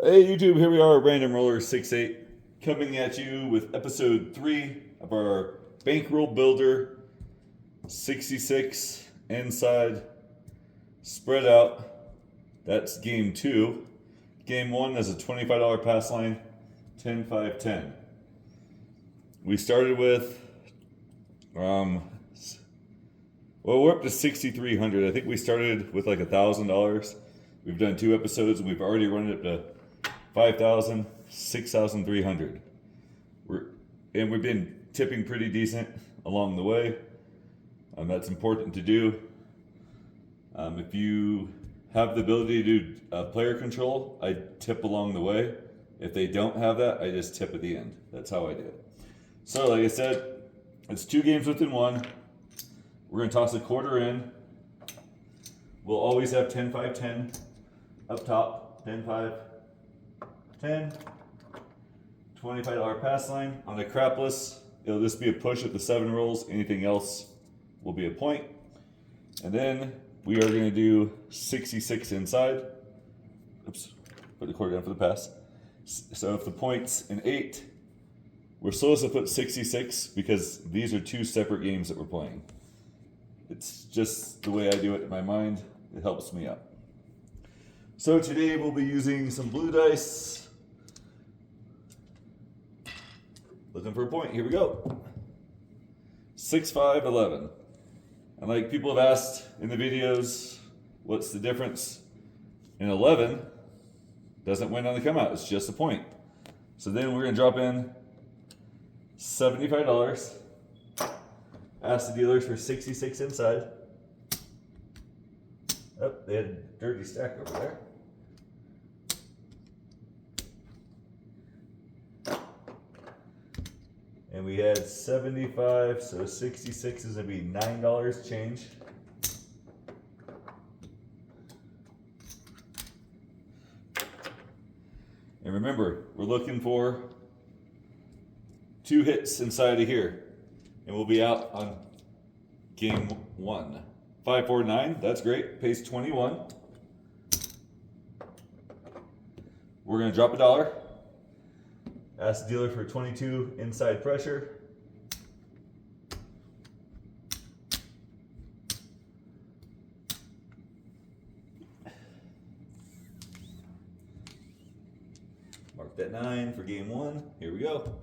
Hey YouTube, here we are, Random Roller 68, coming at you with episode 3 of our bankroll builder 66 inside spread out. That's game 2. Game 1 is a $25 pass line, 10, 5, 10. We started with, well, we're up to 6,300. I think we started with like $1,000. We've done 2 episodes and we've already run it up to 5,000, 6,300. We've been tipping pretty decent along the way. That's important to do. If you have the ability to do player control, I tip along the way. If they don't have that, I just tip at the end. That's how I do it. So like I said, it's 2 games within 1. We're going to toss a quarter in. We'll always have 10, 5, 10 up top. 10, 5, 10. $25 pass line. On the crapless, it'll just be a push at the 7 rolls. Anything else will be a point. And then we are going to do 66 inside. Oops, put the quarter down for the pass. So if the point's an 8, we're supposed to put 66 because these are 2 separate games that we're playing. It's just the way I do it in my mind. It helps me out. So today we'll be using some blue dice. Looking for a point. Here we go. 6, 5, 11. And like people have asked in the videos, what's the difference? An 11 doesn't win on the come out. It's just a point. So then we're going to drop in $75. Ask the dealers for 66 inside. Oh, they had a dirty stack over there. And we had 75, so 66 is going to be $9 change. And remember, we're looking for 2 hits inside of here. And we'll be out on game 1. 5, 4, 9, that's great. Pays 21. We're going to drop $1. Ask the dealer for 22 inside pressure. Mark that 9 for game 1. Here we go.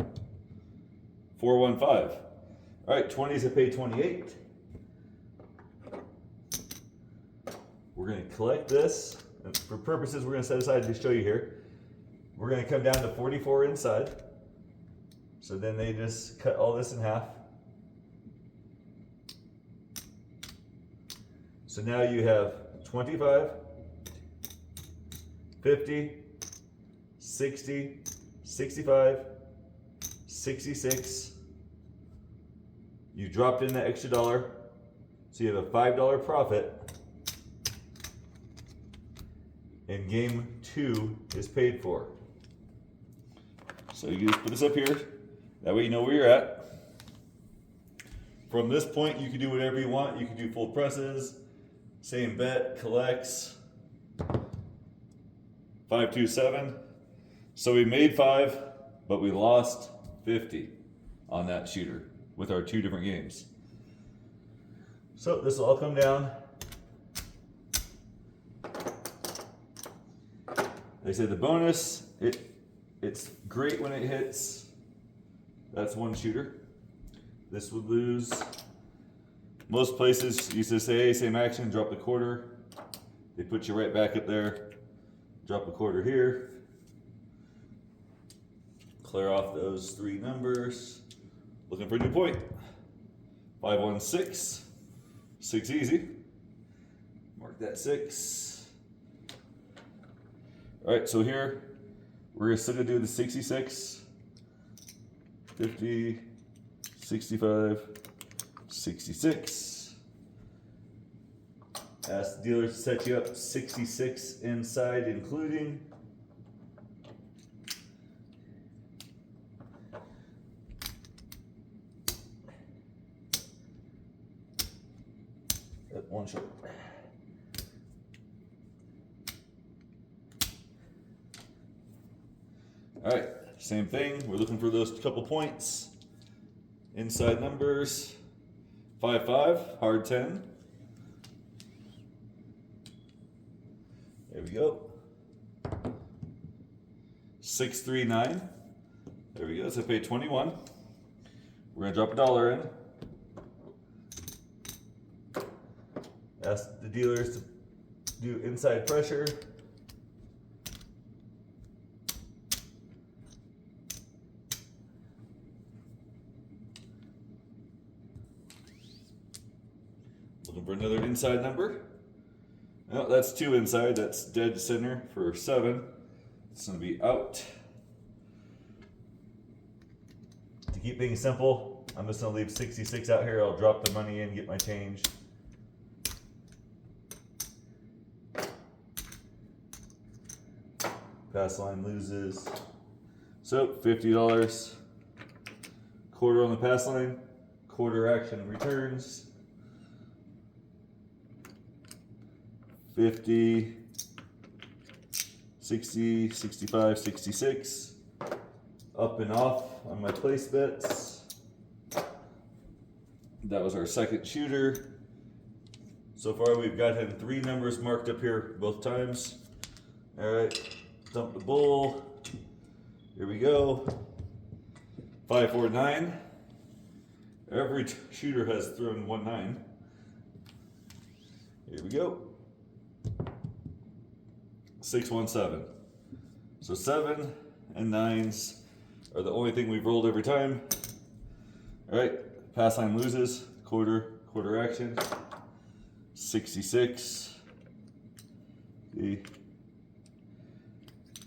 4, 1, 5. All right, 20s have paid 28. We're going to collect this. And for purposes we're going to set aside to show you here. We're going to come down to 44 inside. So then they just cut all this in half. So now you have 25, 50, 60, 65, 66. You dropped in that extra $1, so you have a $5 profit. And game 2 is paid for. So you just put this up here. That way you know where you're at. From this point, you can do whatever you want. You can do full presses, same bet, collects. 5, 2, 7. So we made 5, but we lost 50 on that shooter with our 2 different games. So this will all come down. They say the bonus, it's great when it hits. That's 1 shooter. This would lose. Most places used to say, hey, same action, drop the quarter. They put you right back up there. Drop a quarter here. Clear off those 3 numbers. Looking for a new point. 5, 1, 6. 6 easy. Mark that 6. All right, so here we're still gonna do the 66, 50, 65, 66. Ask the dealer to set you up 66 inside, including. One shot. All right, same thing. We're looking for those couple points. Inside numbers, 5-5, hard 10. There we go. 6-3-9. There we go. So I paid 21. We're gonna drop $1 in. Ask the dealers to do inside pressure. Looking for another inside number. No, that's 2 inside. That's dead center for 7. It's going to be out. To keep things simple, I'm just going to leave 66 out here. I'll drop the money in, get my change. Pass line loses. So $50. Quarter on the pass line. Quarter action returns. 50, 60, 65, 66. Up and off on my place bets. That was our second shooter. So far we've got him 3 numbers marked up here both times. All right, dump the bull. Here we go. 5, 4, 9. Every shooter has thrown 1 9. Here we go. 6, 1, 7. So 7 and 9s are the only thing we've rolled every time. All right, pass line loses. Quarter action. 66.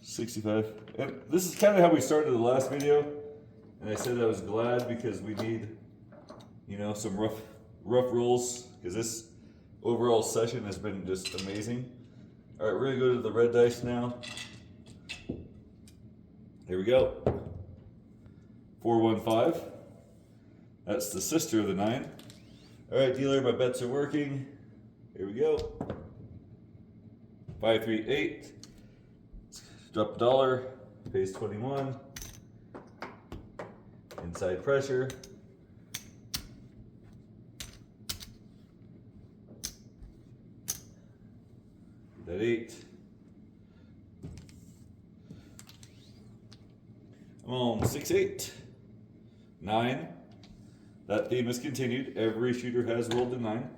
65. And this is kind of how we started the last video. And I said I was glad because we need, you know, some rough rolls, because this overall session has been just amazing. All right, we're gonna go to the red dice now. Here we go. 4, 1, 5. That's the sister of the 9. All right, dealer, my bets are working. Here we go. 5, 3, 8. Drop $1. Pays 21. Inside pressure. That 8. I'm on 6, 8. 9. That theme is continued. Every shooter has rolled a 9.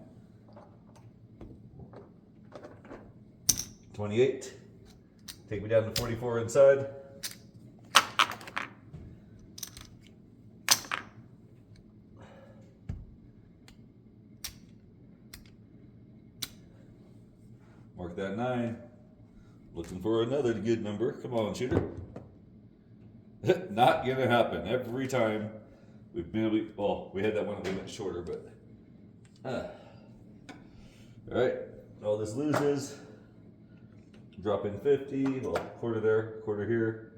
28. Take me down to 44 inside. Mark that 9. Looking for another good number. Come on, shooter. Not gonna happen. Every time we've been able to, well, we had that one a little bit shorter, but all right, all this loses. Drop in 50, well, quarter there, quarter here.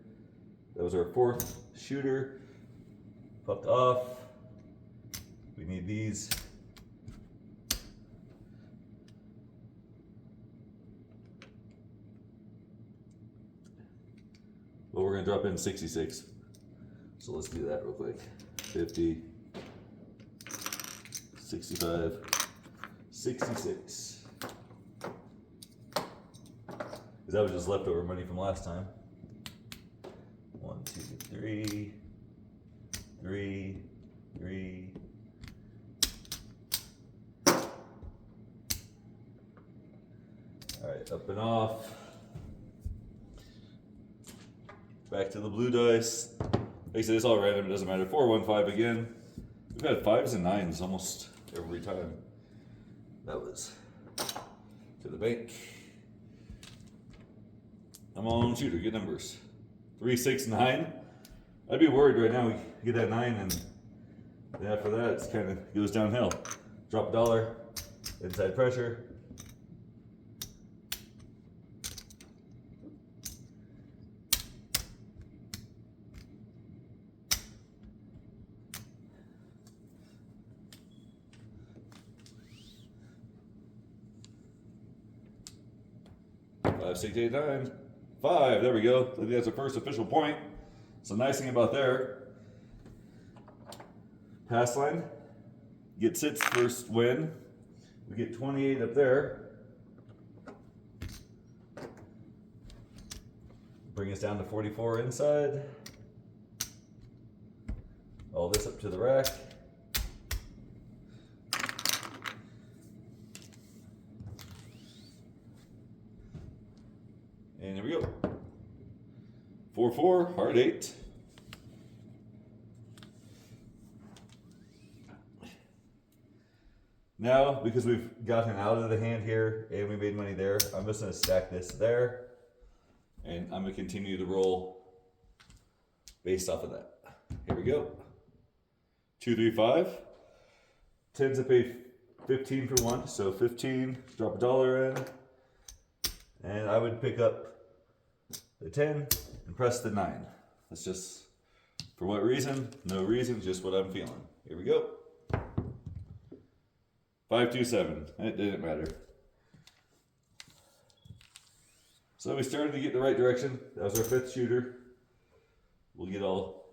That was our 4th shooter. Puffed off. We need these. Well, we're gonna drop in 66. So let's do that real quick. 50, 65, 66. Because that was just leftover money from last time. 1, 2, 3, 3, 3. All right, up and off. Back to the blue dice. Like I said, it's all random, it doesn't matter. 4, 1, 5 again. We've had 5s and 9s almost every time. That was to the bank. I'm on shooter, good numbers. 3, 6, 9. I'd be worried right now we get that 9 and then after that it's kind of goes downhill. Drop $1, inside pressure. Five, 6, 8, 9. 5, there we go. I think that's the first official point. So nice thing about there, pass line gets its first win. We get 28 up there. Bring us down to 44 inside. All this up to the rack. And here we go. 4-4, hard 8. Now, because we've gotten out of the hand here and we made money there, I'm just going to stack this there. And I'm going to continue to roll based off of that. Here we go. 2, 3, 5. Tens to pay 15 for one. So 15, drop a dollar in. And I would pick up the 10 and press the 9. That's just, for what reason? No reason, just what I'm feeling. Here we go. 5, 2, 7. It didn't matter. So we started to get the right direction. That was our 5th shooter. We'll get all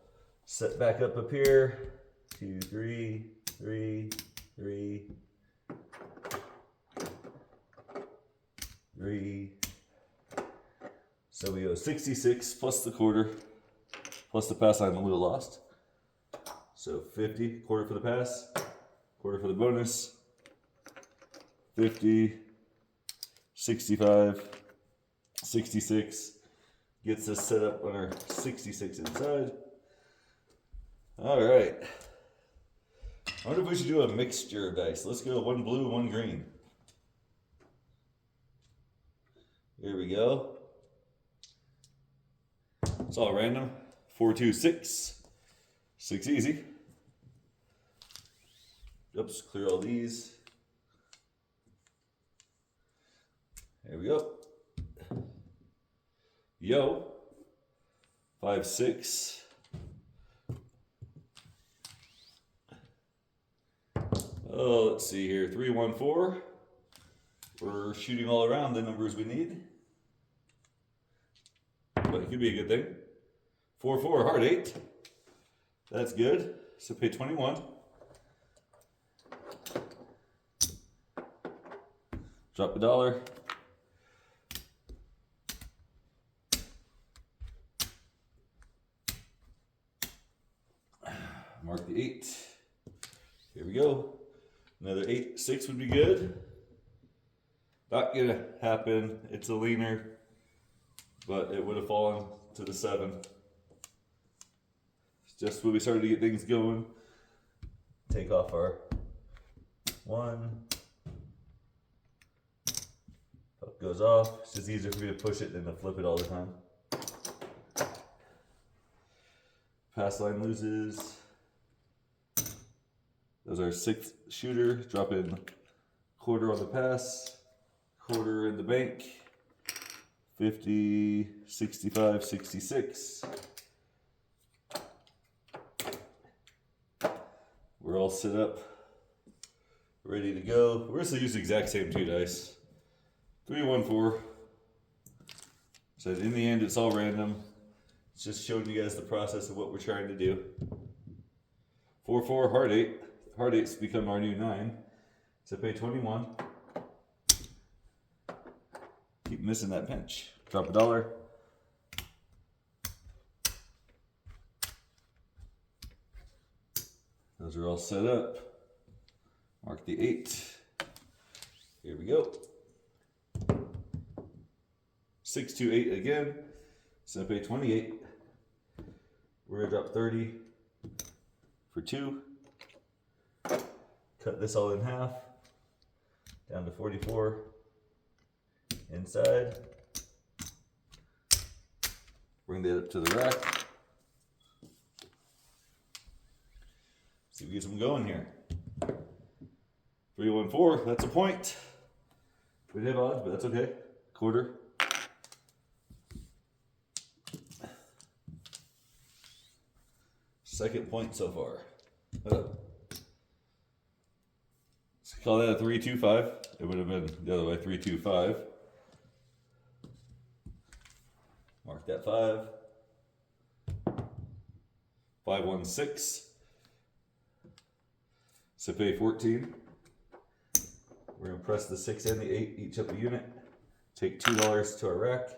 set back up here. 2, 3, 3, 3, 3. So we go 66 plus the quarter, plus the pass line that we lost. So 50, quarter for the pass, quarter for the bonus. 50, 65, 66, gets us set up on our 66 inside. All right. I wonder if we should do a mixture of dice. Let's go 1 blue, 1 green. Here we go. It's all random. 4, 2, 6. 6 easy. Oops, clear all these. There we go. Yo. 5, 6. Oh, let's see here. 3, 1, 4. We're shooting all around the numbers we need. But it could be a good thing. 4, 4, hard 8. That's good. So pay 21. Drop a dollar. Mark the 8. Here we go. Another 8, 6 would be good. Not gonna happen. It's a leaner, but it would have fallen to the 7. It's just when we started to get things going. Take off our 1. Puck goes off. It's just easier for me to push it than to flip it all the time. Pass line loses. That was our 6th shooter. Drop in quarter on the pass, quarter in the bank. 50, 65, 66. We're all set up, ready to go. We're just gonna use the exact same 2 dice. 3, 1, 4. So in the end, it's all random. It's just showing you guys the process of what we're trying to do. 4, 4, hard 8. Hard 8's become our new 9. So pay 21. Keep missing that pinch. Drop a dollar. Those are all set up. Mark the 8. Here we go. 6, 2, 8 again. So pay 28. We're gonna drop 30 for 2. Cut this all in half. Down to 44. Inside. Bring that up to the rack. See if we get some going here. 3, 1, 4. That's a point. We did have odds, but that's okay. Quarter. Second point so far. Let's call that a 3, 2, 5. It would have been the other way, 3, 2, 5. Mark that 5. 516. So pay 14. We're gonna press the 6 and the 8 each up a unit. Take $2 to our rack.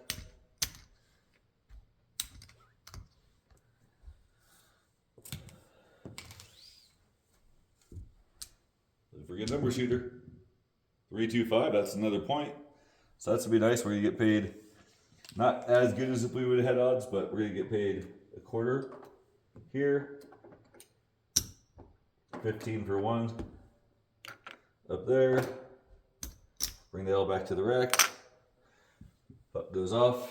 Don't forget number shooter. 325, that's another point. So that's gonna be nice. We're gonna get paid not as good as if we would have had odds, but we're gonna get paid a quarter here. 15 for one. Up there. Bring the L back to the rack. Puck goes off.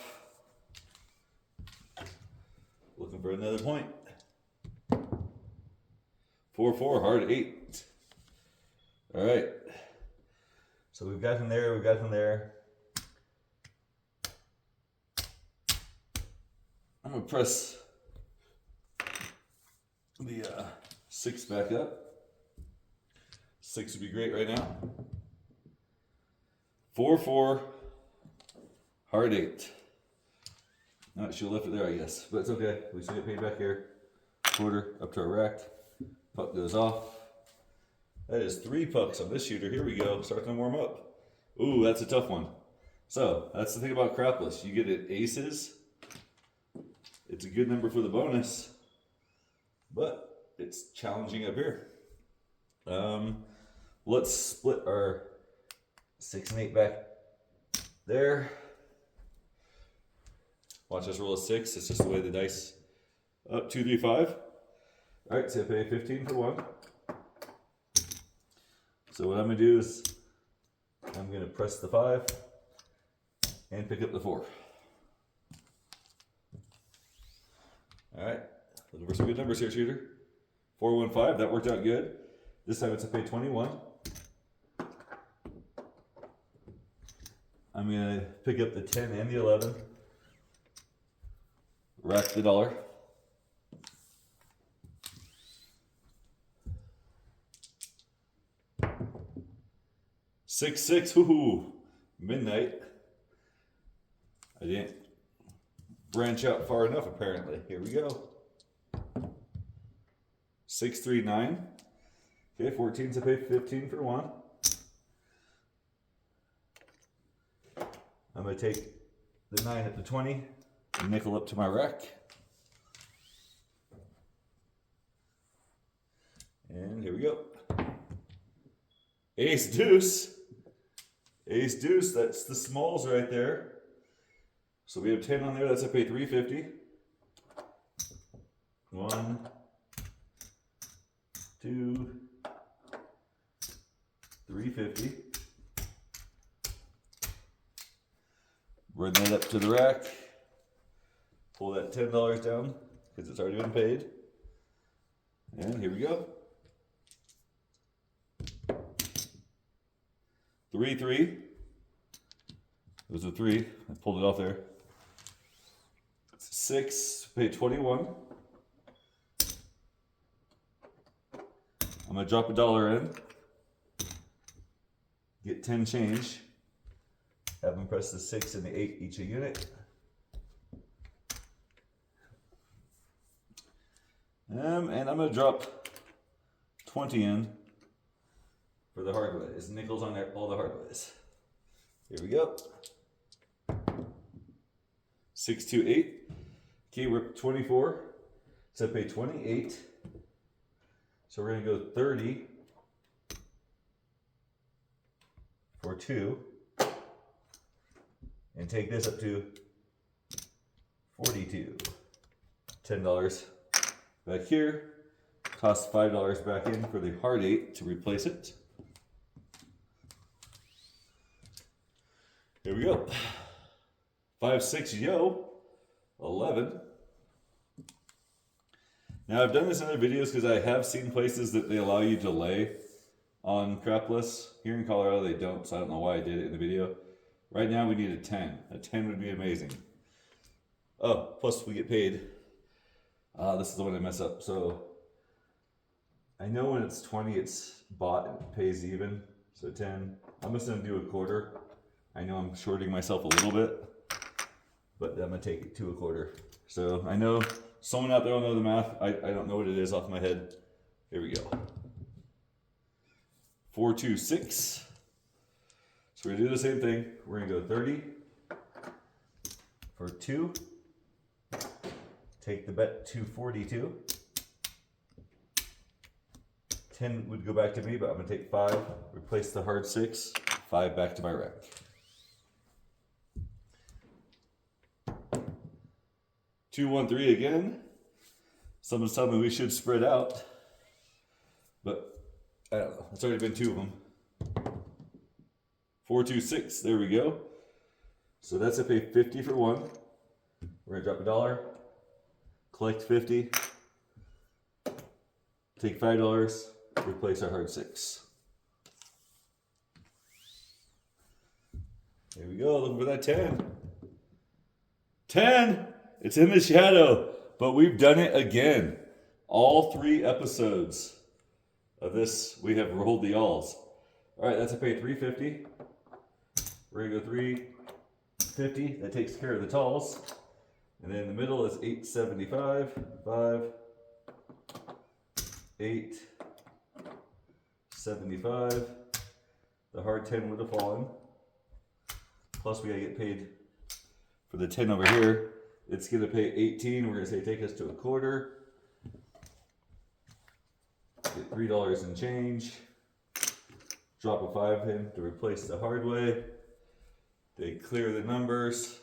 Looking for another point. 4-4, hard 8. All right. So we've got him there, we've got him there. I'm gonna press the 6 back up. 6 would be great right now. 4-4, hard 8. Not sure left it there, I guess, but it's okay. We should get paid back here. Quarter up to our rack. Puck goes off. That is 3 pucks on this shooter. Here we go. Starting to warm up. Ooh, that's a tough one. So that's the thing about crapless. You get it aces. It's a good number for the bonus, but it's challenging up here. Let's split our 6 and 8 back there. Watch us roll a 6. It's just the way the dice. Up 2, 3, 5. All right, so I pay 15 for one. So what I'm gonna do is I'm gonna press the 5 and pick up the 4. All right, looking for some good numbers here, shooter. 415, that worked out good. This time it's a pay 21. I'm gonna pick up the 10 and the 11. Rack the dollar. Six, 6, woohoo, midnight. I didn't branch out far enough apparently. Here we go. 6, 3, 9. Okay, 14 to pay 15 for one. I'm gonna take the 9 at the 20, and nickel up to my rack. And here we go. Ace deuce. Ace deuce, that's the smalls right there. So we have 10 on there, that's a pay 350. 1, 2, 350. Run that up to the rack. Pull that $10 down because it's already been paid. And here we go. 3, 3. It was a 3. I pulled it off there. 6, pay 21. I'm gonna drop $1 in. Get 10 change. Have them press the 6 and the 8 each a unit. And I'm gonna drop 20 in for the hard ways. Nickels on there, all the hard ways. Here we go. 6, 2, 8. Okay, we're up 24. So pay 28. So we're gonna go 30 for 2. And take this up to 42. $10 back here. Toss $5 back in for the hard 8 to replace it. Here we go. 5, 6, yo. 11. Now I've done this in other videos because I have seen places that they allow you to delay on crapless. Here in Colorado they don't, so I don't know why I did it in the video. Right now we need a 10. A 10 would be amazing. Oh, plus we get paid. This is the one I mess up. So I know when it's 20, it's bought and it pays even. So 10. I'm just gonna do a quarter. I know I'm shorting myself a little bit. but I'm gonna take it to a quarter. So I know someone out there will know the math. I don't know what it is off my head. Here we go. 4, 2, 6. So we're gonna do the same thing. We're gonna go 30 for 2. Take the bet to 42. 10 would go back to me, but I'm gonna take 5. Replace the hard 6. 5 back to my rack. 2, 1, 3 again. Someone's telling me we should spread out, but I don't know. It's already been 2 of them. 4, 2, 6. There we go. So that's a pay 50 for 1. We're gonna drop $1, collect 50, take $5, replace our hard 6. There we go. Looking for that 10. 10. It's in the shadow, but we've done it again. All 3 episodes of this, we have rolled the alls. All right, that's a pay 350. We're gonna go 350. That takes care of the talls. And then in the middle is 875. 5, 875. The hard 10 would have fallen. Plus we gotta get paid for the 10 over here. It's gonna pay 18. We're gonna say take us to a quarter. Get $3 and change. Drop a 5 in to replace the hard way. They clear the numbers.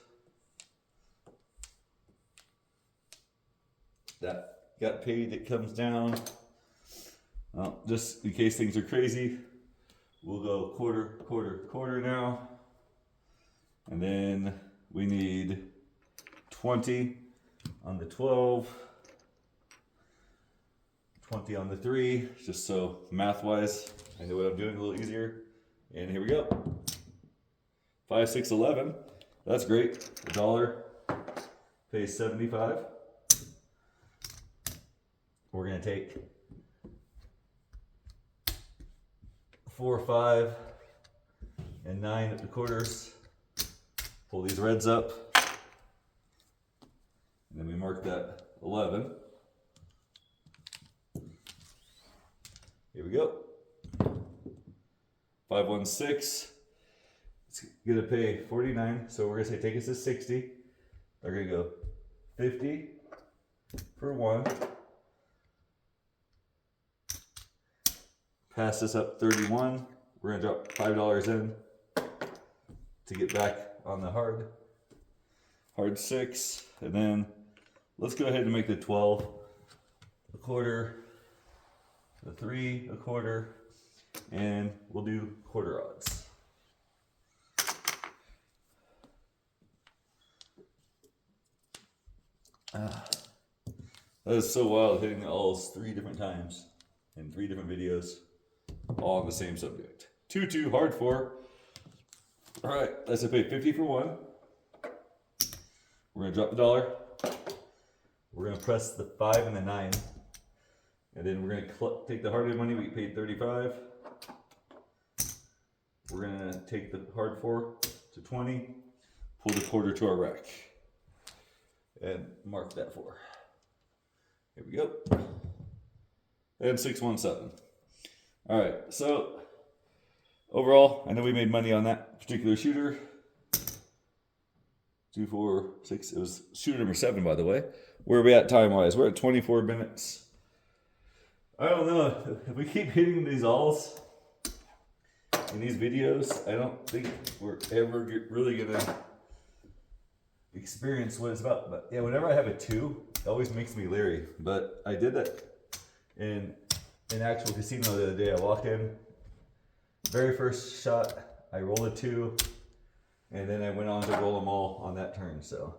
That got paid, it comes down. Well, just in case things are crazy, we'll go quarter, quarter, quarter now. And then we need 20 on the 12, 20 on the 3, just so math-wise, I know what I'm doing a little easier. And here we go. 5, 6, 11. That's great. $1 pays 75. We're gonna take 4, 5, and 9 at the quarters. Pull these reds up. And then we mark that 11. Here we go. 5, 1, 6. It's gonna pay 49. So we're gonna say take us to 60. They're gonna go 50 for 1. Pass this up 31. We're gonna drop $5 in to get back on the hard 6. And then let's go ahead and make the 12 a quarter, the 3 a quarter, and we'll do quarter odds. That is so wild, hitting the alls 3 different times in 3 different videos, all on the same subject. 2, 2, hard 4. All right, that's a pay 50 for 1. We're gonna drop the $1. We're gonna press the 5 and the 9. And then we're gonna take the hard money, we paid 35. We're gonna take the hard 4 to 20, pull the quarter to our rack, and mark that 4. Here we go. And 617. All right, so overall, I know we made money on that particular shooter. 2, 4, 6. It was shooter number 7, by the way. Where are we at time-wise? We're at 24 minutes. I don't know. If we keep hitting these alls in these videos, I don't think we're ever really gonna experience what it's about. But yeah, whenever I have a 2, it always makes me leery. But I did that in an actual casino the other day. I walked in, very first shot, I rolled a 2, and then I went on to roll them all on that turn. So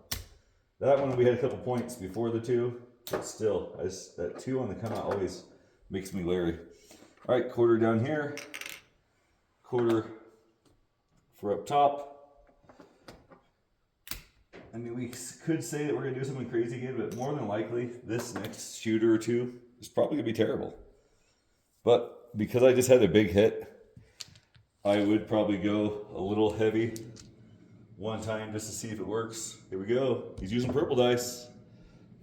that one we had a couple points before the 2, but still, that 2 on the come out always makes me leery. All right, quarter down here, quarter for up top. I mean, we could say that we're gonna do something crazy again, but more than likely, this next shooter or 2 is probably gonna be terrible. But because I just had a big hit, I would probably go a little heavy one time just to see if it works. Here we go. He's using purple dice.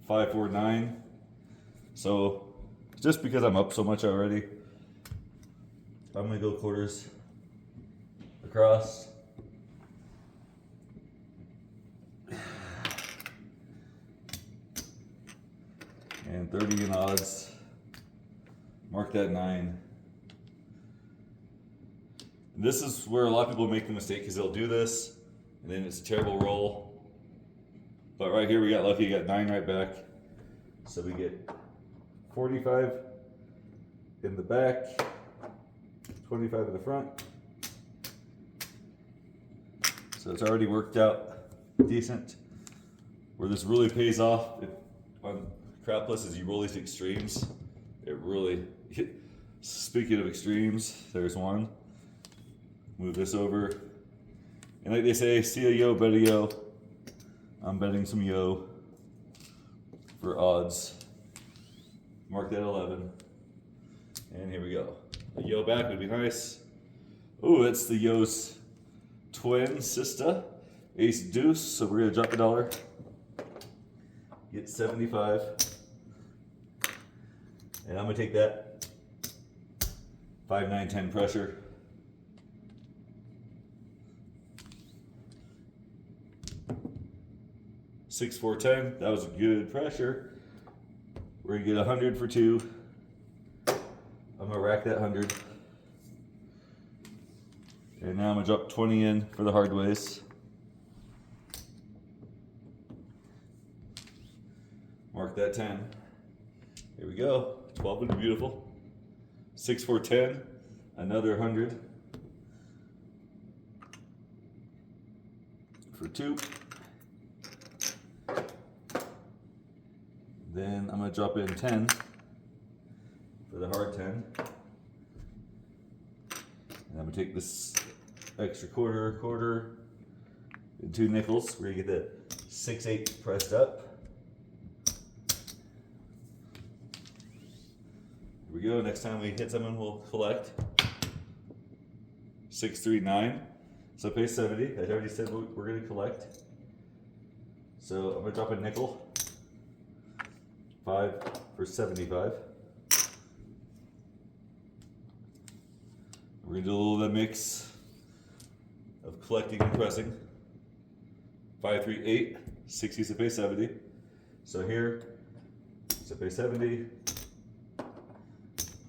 5, 4, 9. So just because I'm up so much already, I'm gonna go quarters across. And 30 in odds. Mark that 9. This is where a lot of people make the mistake because they'll do this and then it's a terrible roll. But right here we got lucky, got 9 right back. So we get 45 in the back, 25 in the front. So it's already worked out decent. Where this really pays off on crapless is you roll these extremes. It really, speaking of extremes, there's one. Move this over. And like they say, see a yo, bet a yo. I'm betting some yo for odds. Mark that 11. And here we go. A yo back would be nice. Oh, that's the yo's twin sister. Ace deuce, so we're gonna drop $1. Get 75. And I'm gonna take that 5, 9, 10 pressure. Six, 4, 10. That was a good pressure. We're gonna get 100 for 2. I'm gonna rack that 100. And now I'm gonna drop 20 in for the hard ways. Mark that 10. Here we go. 12 would be beautiful. 6, 4, 10. Another 100 for 2. Then I'm gonna drop in 10 for the hard 10. And I'm gonna take this extra quarter, and 2 nickels. We're gonna get that 6, 8 pressed up. Here we go. Next time we hit someone, we'll collect. 6, 3, 9. So pay 70. I already said we're gonna collect. So I'm gonna drop a nickel. 5 for 75. We're gonna do a little of that mix of collecting and pressing. 5, 3, 8. 60 to pay 70. So here, so pay 70.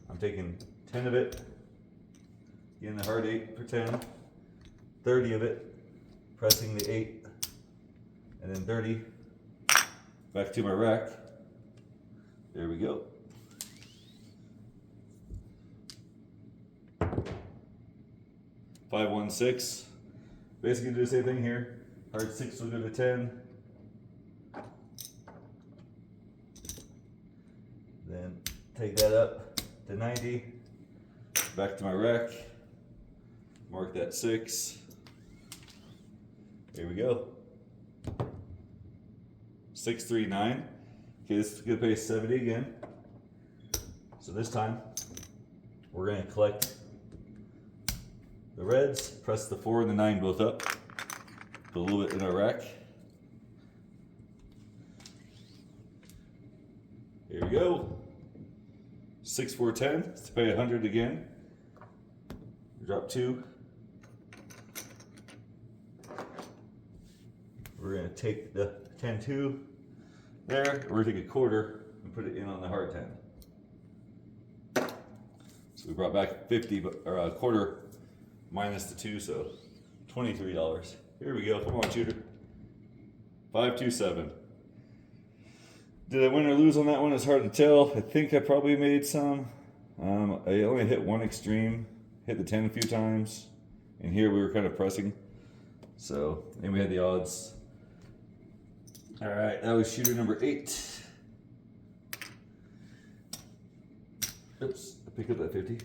I'm taking 10 of it. Getting the hard 8 for 10. 30 of it. Pressing the 8. And then 30. Back to my rack. There we go. 5, 1, 6. Basically do the same thing here. Hard 6 will go to 10. Then take that up to 90. Back to my rack. Mark that 6. Here we go. 6, 3, 9. Okay, this is gonna pay 70 again. So this time, we're gonna collect the reds, press the 4 and the 9 both up. Put a little bit in our rack. Here we go. 6, 4, 10, to pay 100 again. Drop 2. We're gonna take the 10, 2. There, we're gonna take a quarter and put it in on the hard 10. So we brought back 50, or a quarter minus the 2, so $23. Here we go, come on shooter. 5, 2, 7. Did I win or lose on that one? It's hard to tell. I think I probably made some. I only hit one extreme, hit the 10 a few times. And here we were kind of pressing. So, and we had the odds. All right, that was shooter number 8. Oops, I picked up that 50.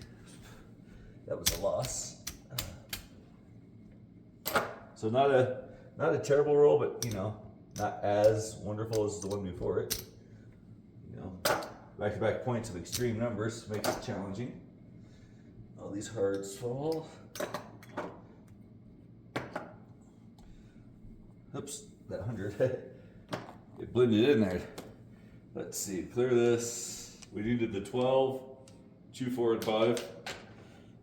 That was a loss. So not a terrible roll, but you know, not as wonderful as the one before it. You know, back-to-back points of extreme numbers makes it challenging. All these hards fall. Oops, that 100. It blended in there. Let's see, clear this. We needed the 12, 2, 4, and 5.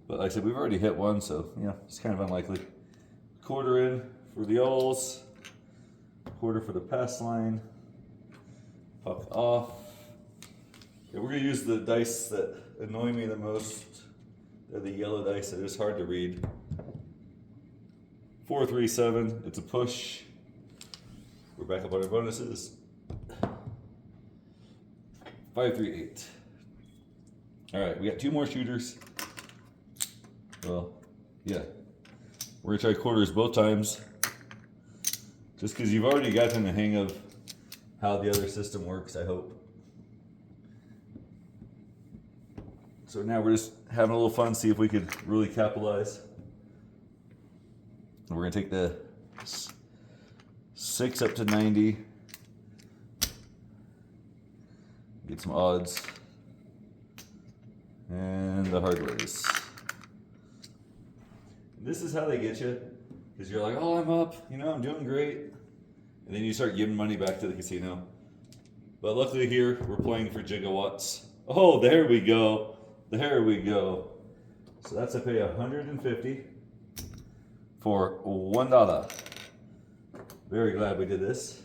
But like I said, we've already hit one, so you know, it's kind of unlikely. Quarter in for the alls. Quarter for the pass line. Puck off. Okay, we're gonna use the dice that annoy me the most. They're the yellow dice that is hard to read. 4, 3, 7. It's a push. We're back up on our bonuses. 5, 3, 8. All right, we got 2 more shooters. Well, yeah. We're gonna try quarters both times. Just because you've already gotten the hang of how the other system works, I hope. So now we're just having a little fun, see if we could really capitalize. We're gonna take the 6 up to 90. Get some odds. And the hard ways. This is how they get you. Because you're like, oh, I'm up, you know, I'm doing great. And then you start giving money back to the casino. But luckily here, we're playing for gigawatts. Oh, there we go. There we go. So that's a pay 150 for $1. Very glad we did this.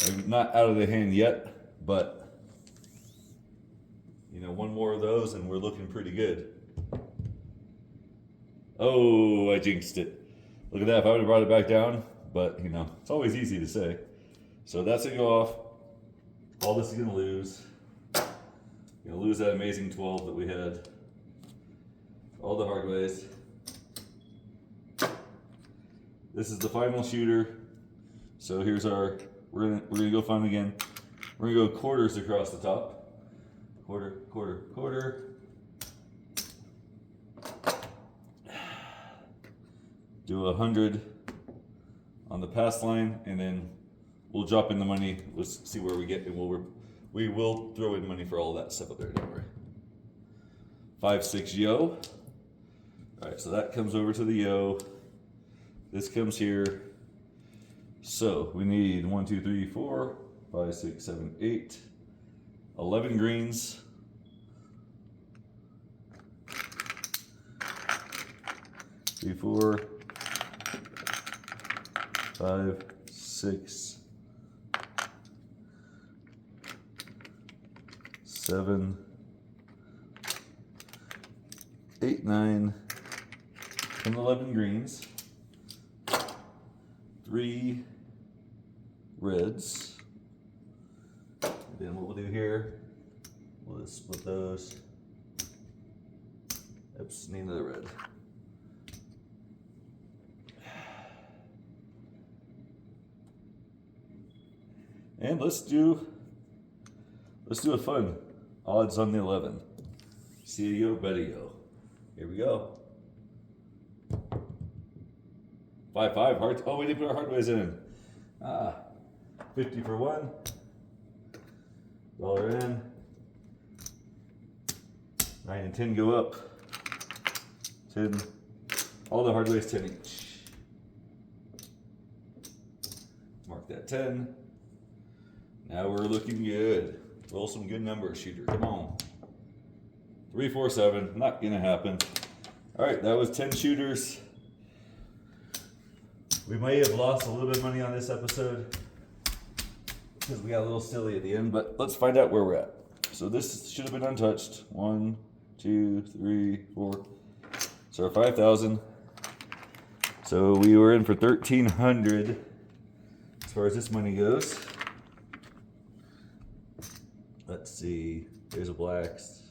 I'm not out of the hand yet, but you know, one more of those and we're looking pretty good. Oh, I jinxed it. Look at that, if I would have brought it back down, but you know, it's always easy to say. So that's gonna go off. All this is gonna lose. Gonna lose that amazing 12 that we had. All the hard ways. This is the final shooter. So here's our, we're gonna go fun again. We're gonna go quarters across the top. Quarter, quarter, quarter. Do 100 on the pass line, and then we'll drop in the money. Let's see where we get, and we will throw in money for all that stuff up there. Don't worry. 5, 6 yo. All right, so that comes over to the yo. This comes here. So we need 1, 2, 3, 4, 5, 6, 7, 8, 11 greens. 3, 4, 5, 6, 7, 8, 9, and 11 greens. 3 reds. And then what we'll do here, we'll just split those. Oops, need another red. And let's do a fun odds on the 11. See you go, better go. Here we go. 5, 5 hard. Oh, we didn't put our hard ways in. 50 for 1. $1 in. 9 and 10 go up. 10. All the hard ways 10 each. Mark that 10. Now we're looking good. Roll some good numbers, shooter. Come on. 3, 4, 7. Not gonna happen. All right, that was 10 shooters. We may have lost a little bit of money on this episode because we got a little silly at the end, but let's find out where we're at. So this should have been untouched. 1, 2, 3, 4. So our 5,000. So we were in for 1,300 as far as this money goes. Let's see. There's a blacks.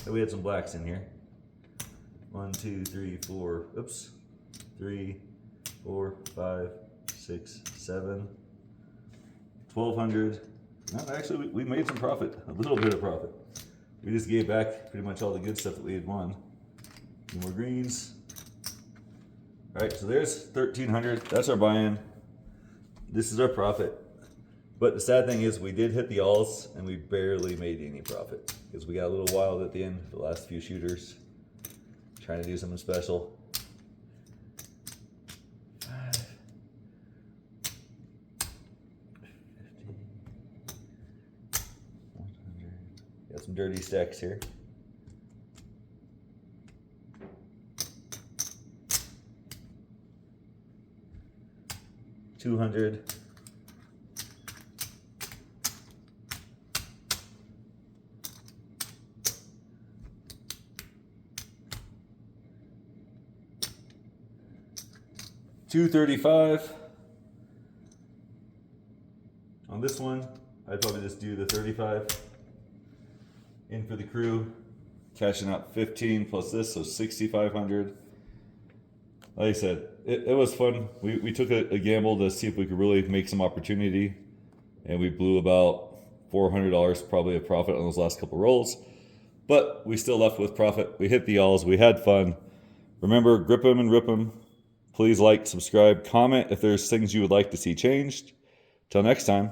Oh, we had some blacks in here. 1, 2, 3, 4. Oops. 3, 4, 5, 6, 7. 1,200. No, actually, we made some profit. A little bit of profit. We just gave back pretty much all the good stuff that we had won. Two more greens. All right, so there's 1,300. That's our buy-in. This is our profit. But the sad thing is we did hit the alls and we barely made any profit because we got a little wild at the end for the last few shooters. Trying to do something special. 5, Got some dirty stacks here. $200. $235. On this one, I'd probably just do the 35. In for the crew, cashing out 15 plus this, so 6,500. Like I said, it was fun. We took a gamble to see if we could really make some opportunity, and we blew about $400 probably a profit on those last couple rolls. But we still left with profit. We hit the alls. We had fun. Remember, grip them and rip them. Please like, subscribe, comment if there's things you would like to see changed. Till next time.